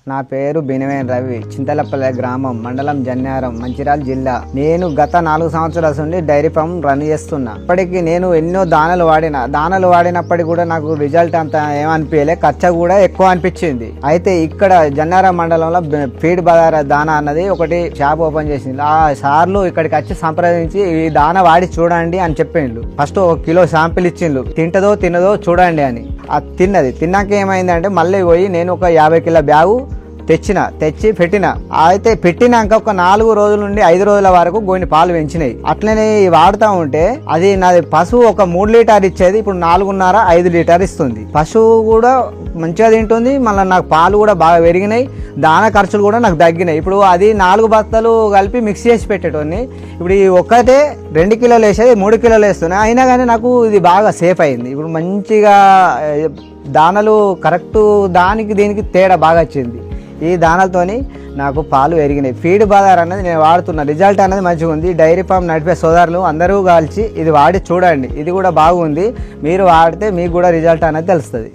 నా పేరు బినవేన్ రవి, చింతలపల్లె గ్రామం, మండలం జన్యారం, మంచిర్యాల జిల్లా. నేను గత 4 సంవత్సరాల నుండి డైరీ ఫామ్ రన్ చేస్తున్నా. ఇప్పటికి నేను ఎన్నో దానాలు వాడినప్పటికీ కూడా నాకు రిజల్ట్ అంత ఏమనిపించలే, ఖర్చు కూడా ఎక్కువ అనిపించింది. అయితే ఇక్కడ జన్యారం మండలంలో ఫీడ్ బజార్ దానా అన్నది ఒకటి షాప్ ఓపెన్ చేసింది. ఆ సార్లు ఇక్కడికి వచ్చి సంప్రదించి ఈ దానా వాడి చూడండి అని చెప్పిండ్రు. ఫస్ట్ 1 కిలో శాంపిల్ ఇచ్చిండ్రు, తినదో చూడండి అని. అది తిన్నాక ఏమైందంటే మళ్ళీ పోయి నేను ఒక 50 కిలో బ్యాగు తెచ్చి పెట్టిన. అయితే పెట్టినాక ఒక 4 రోజుల నుండి 5 రోజుల వరకు గోని పాలు పెంచినాయి. అట్లనే వాడుతూ ఉంటే అది నాది పశువు ఒక 3 లీటర్ ఇచ్చేది, ఇప్పుడు 4.5-5 లీటర్ ఇస్తుంది. పశువు కూడా మంచిగా తింటుంది, మళ్ళీ నాకు పాలు కూడా బాగా పెరిగినాయి, దాన ఖర్చులు కూడా నాకు తగ్గినాయి. ఇప్పుడు అది 4 బస్తాలు కలిపి మిక్స్ చేసి పెట్టేటోని ఇప్పుడు ఈ ఒక్కటే 2 కిలోలు వేసేది 3 కిలోలు వేస్తున్నాయి. అయినా కానీ నాకు ఇది బాగా సేఫ్ అయింది. ఇప్పుడు మంచిగా దానాలు కరెక్ట్ దానికి దీనికి తేడా బాగా వచ్చింది. ఈ దానాలతోని నాకు పాలు పెరిగినాయి. ఫీడ్ బజార్ అనేది నేను వాడుతున్నా, రిజల్ట్ అనేది మంచిగా ఉంది. డైరీ ఫామ్ నడిపే సోదరులు అందరూ కలిసి ఇది వాడి చూడండి, ఇది కూడా బాగుంది. మీరు వాడితే మీకు కూడా రిజల్ట్ అనేది తెలుస్తుంది.